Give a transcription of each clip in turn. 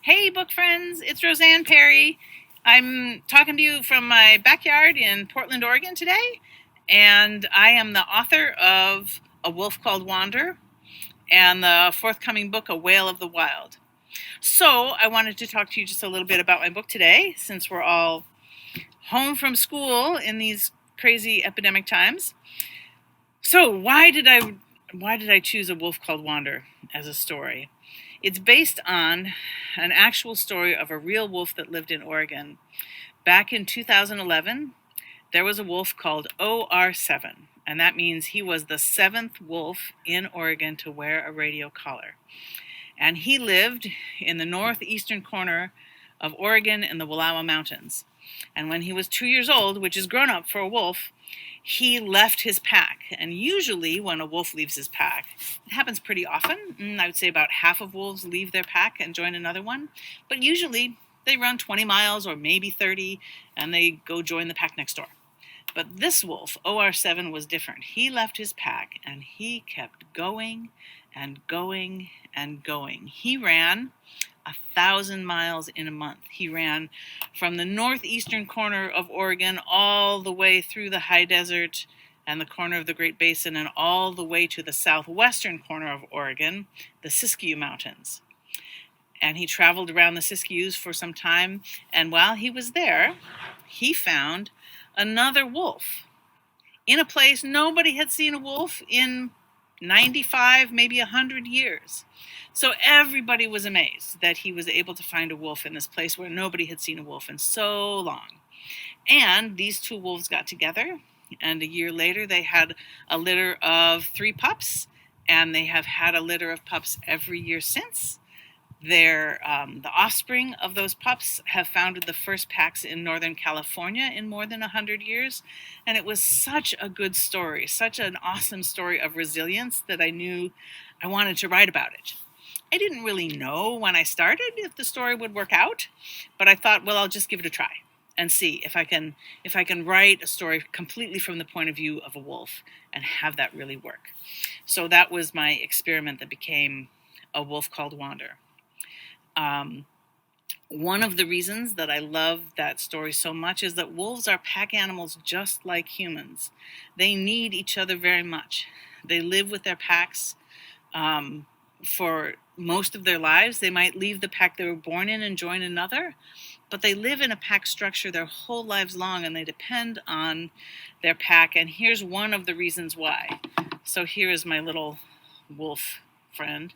Hey book friends, it's Rossane Parry. I'm talking to you from my backyard in Portland, Oregon today, and I am the author of A Wolf Called Wander and the forthcoming book, A Whale of the Wild. So I wanted to talk to you just a little bit about my book today, since we're all home from school in these crazy epidemic times. So why did I choose A Wolf Called Wander as a story? It's based on an actual story of a real wolf that lived in Oregon. Back in 2011, there was a wolf called OR7, and that means he was the seventh wolf in Oregon to wear a radio collar. And he lived in the northeastern corner of Oregon in the Wallowa Mountains. And when he was 2 years old, which is grown up for a wolf, he left his pack. And usually when a wolf leaves his pack, it happens pretty often. I would say about half of wolves leave their pack and join another one. But usually they run 20 miles or maybe 30 and they go join the pack next door. But this wolf, OR7, was different. He left his pack and he kept going and going and going. He ran 1,000 miles in a month. He ran from the northeastern corner of Oregon all the way through the high desert and the corner of the Great Basin and all the way to the southwestern corner of Oregon, the Siskiyou Mountains. And he traveled around the Siskiyous for some time, and while he was there, he found another wolf in a place nobody had seen a wolf in 95, maybe 100 years. So everybody was amazed that he was able to find a wolf in this place where nobody had seen a wolf in so long. And these two wolves got together, and a year later they had a litter of 3 pups, and they have had a litter of pups every year since. The offspring of those pups have founded the first packs in Northern California in more than 100 years. And it was such a good story, such an awesome story of resilience that I knew I wanted to write about it. I didn't really know when I started if the story would work out, but I thought, well, I'll just give it a try and see if I can write a story completely from the point of view of a wolf and have that really work. So that was my experiment that became A Wolf Called Wander. One of the reasons that I love that story so much is that wolves are pack animals just like humans. They need each other very much. They live with their packs for most of their lives. They might leave the pack they were born in and join another, but they live in a pack structure their whole lives long, and they depend on their pack. And here's one of the reasons why. So here is my little wolf friend.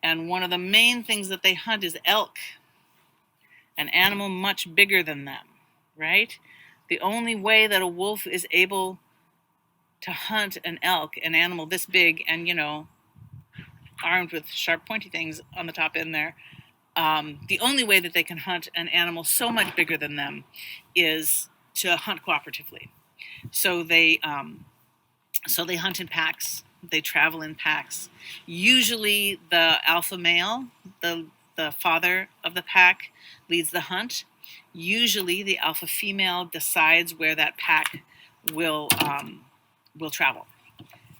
And one of the main things that they hunt is elk, an animal much bigger than them, right? The only way that a wolf is able to hunt an elk, an animal this big and, armed with sharp pointy things on the top end there, the only way that they can hunt an animal so much bigger than them is to hunt cooperatively. So they hunt in packs. They travel in packs. Usually the alpha male, the father of the pack, leads the hunt. Usually the alpha female decides where that pack will travel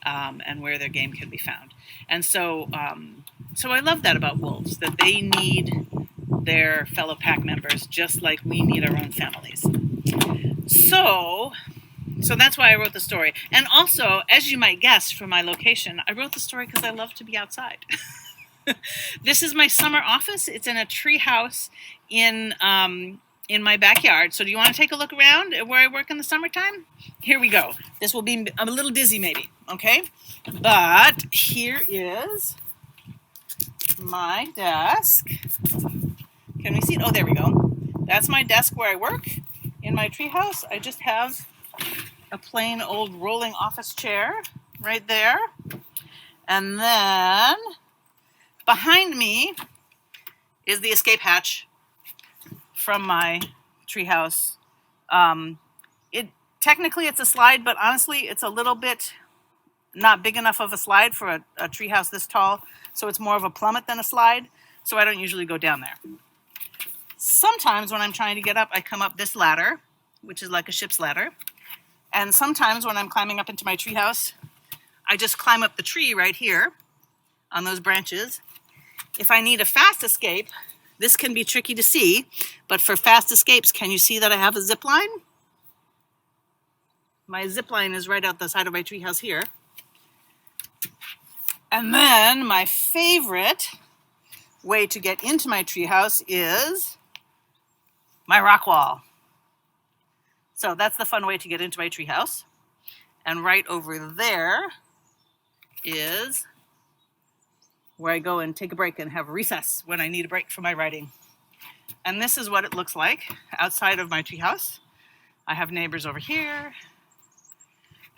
and where their game can be found. And so I love that about wolves, that they need their fellow pack members just like we need our own families. So that's why I wrote the story. And also, as you might guess from my location, I wrote the story because I love to be outside. This is my summer office. It's in a treehouse in my backyard. So do you want to take a look around at where I work in the summertime? Here we go. This will be a little dizzy maybe, okay? But here is my desk. Can we see it? Oh, there we go. That's my desk where I work in my treehouse. I just have a plain old rolling office chair right there. And then behind me is the escape hatch from my treehouse. Technically it's a slide, but honestly it's a little bit not big enough of a slide for a treehouse this tall. So it's more of a plummet than a slide. So I don't usually go down there. Sometimes when I'm trying to get up, I come up this ladder, which is like a ship's ladder. And sometimes when I'm climbing up into my treehouse, I just climb up the tree right here on those branches. If I need a fast escape, This can be tricky to see, but for fast escapes, can you see that I have a zip line? My zip line is right out the side of my treehouse here. And then my favorite way to get into my treehouse is my rock wall. So that's the fun way to get into my treehouse. And right over there is where I go and take a break and have a recess when I need a break from my writing. And this is what it looks like outside of my treehouse. I have neighbors over here,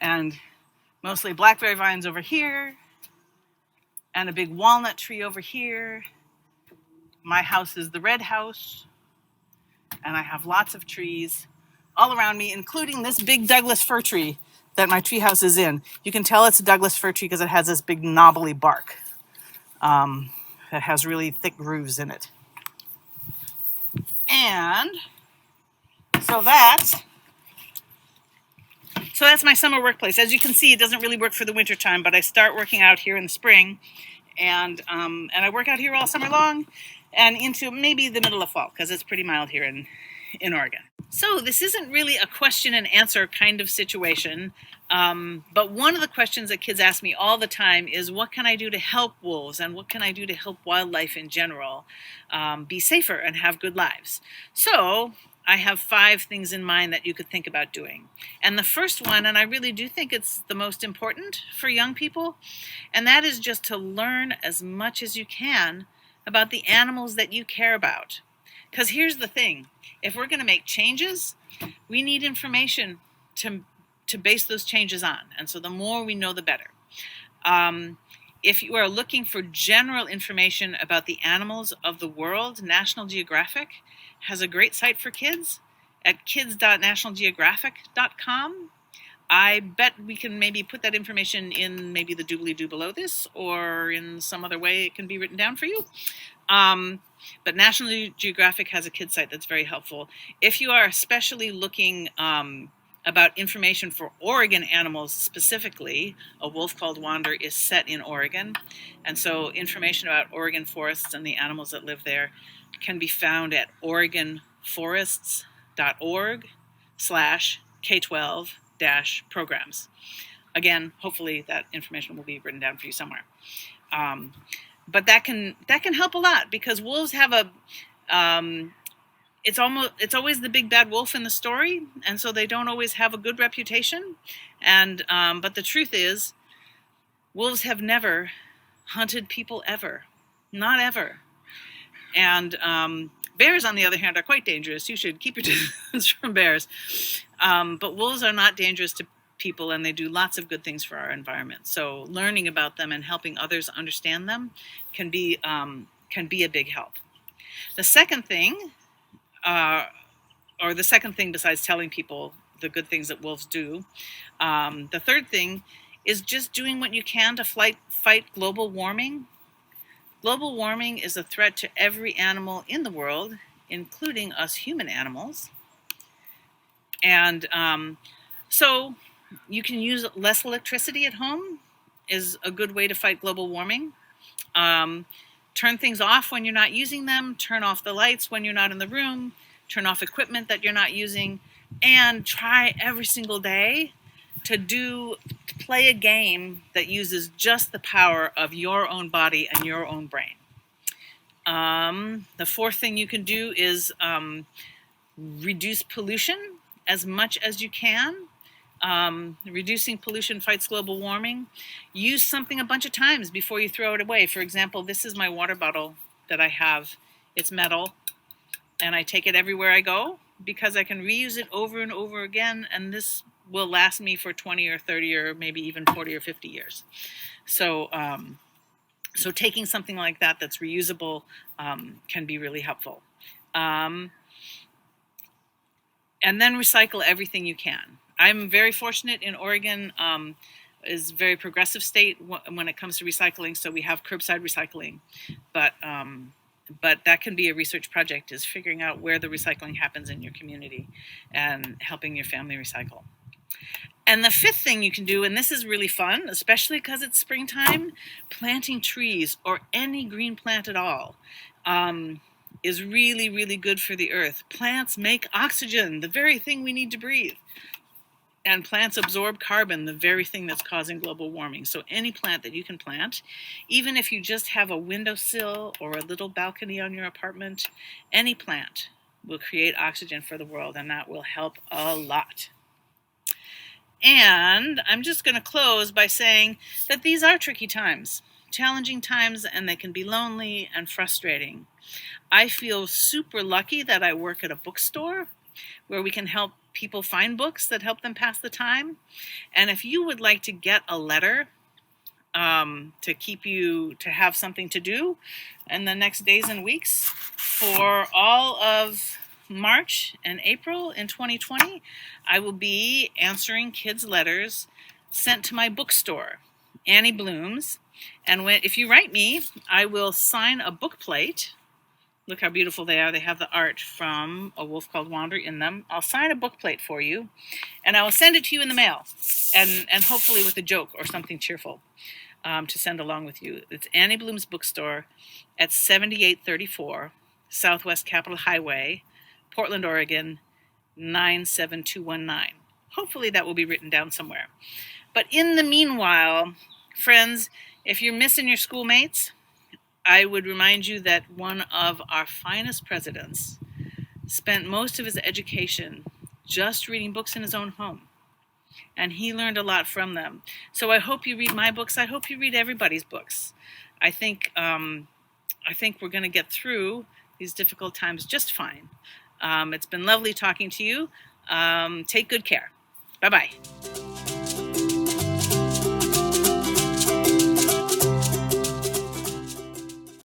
and mostly blackberry vines over here, and a big walnut tree over here. My house is the red house, and I have lots of trees all around me, including this big Douglas fir tree that my treehouse is in. You can tell it's a Douglas fir tree because it has this big knobbly bark that has really thick grooves in it. And so that's my summer workplace. As you can see, it doesn't really work for the winter time, but I start working out here in the spring, and I work out here all summer long and into maybe the middle of fall because it's pretty mild here in Oregon. So this isn't really a question and answer kind of situation, but one of the questions that kids ask me all the time is, what can I do to help wolves, and what can I do to help wildlife in general be safer and have good lives? So I have 5 things in mind that you could think about doing. And the first one, and I really do think it's the most important for young people, and that is just to learn as much as you can about the animals that you care about. Because here's the thing, if we're going to make changes, we need information to base those changes on. And so the more we know, the better. If you are looking for general information about the animals of the world, National Geographic has a great site for kids at kids.nationalgeographic.com. I bet we can maybe put that information in maybe the doobly-doo below this, or in some other way it can be written down for you. But National Geographic has a kids site that's very helpful. If you are especially looking about information for Oregon animals specifically, A Wolf Called Wander is set in Oregon. And so information about Oregon forests and the animals that live there can be found at oregonforests.org/K12-programs. Again, hopefully that information will be written down for you somewhere. But that can help a lot, because wolves have it's always the big bad wolf in the story, and so they don't always have a good reputation. And but the truth is, wolves have never hunted people ever, not ever. And bears, on the other hand, are quite dangerous. You should keep your distance from bears. But wolves are not dangerous to people, and they do lots of good things for our environment. So learning about them and helping others understand them can be a big help. The second thing, besides telling people the good things that wolves do, the third thing is just doing what you can to fight global warming. Global warming is a threat to every animal in the world, including us human animals. And so you can use less electricity at home is a good way to fight global warming. Turn things off when you're not using them. Turn off the lights when you're not in the room. Turn off equipment that you're not using. And try every single day to play a game that uses just the power of your own body and your own brain. The fourth thing you can do is reduce pollution as much as you can. Reducing pollution fights global warming. Use something a bunch of times before you throw it away. For example, this is my water bottle that I have. It's metal, and I take it everywhere I go because I can reuse it over and over again, and this will last me for 20 or 30 or maybe even 40 or 50 years. So taking something like that that's reusable can be really helpful. And then recycle everything you can. I'm very fortunate in Oregon, is a very progressive state when it comes to recycling, so we have curbside recycling. But that can be a research project, is figuring out where the recycling happens in your community and helping your family recycle. And the fifth thing you can do, and this is really fun, especially because it's springtime, planting trees or any green plant at all. is really, really good for the earth. Plants make oxygen, the very thing we need to breathe. And plants absorb carbon, the very thing that's causing global warming. So any plant that you can plant, even if you just have a windowsill or a little balcony on your apartment, any plant will create oxygen for the world, and that will help a lot. And I'm just going to close by saying that these are tricky times, challenging times, and they can be lonely and frustrating. I feel super lucky that I work at a bookstore where we can help people find books that help them pass the time. And if you would like to get a letter to have something to do in the next days and weeks for all of March and April in 2020, I will be answering kids' letters sent to my bookstore, Annie Bloom's. And if you write me, I will sign a book plate. Look how beautiful they are. They have the art from A Wolf Called Wander in them. I'll sign a book plate for you, and I will send it to you in the mail, and hopefully with a joke or something cheerful to send along with you. It's Annie Bloom's Bookstore at 7834 Southwest Capitol Highway, Portland, Oregon, 97219. Hopefully that will be written down somewhere. But in the meanwhile, friends, if you're missing your schoolmates, I would remind you that one of our finest presidents spent most of his education just reading books in his own home. And he learned a lot from them. So I hope you read my books. I hope you read everybody's books. I think we're going to get through these difficult times just fine. It's been lovely talking to you. Take good care. Bye-bye.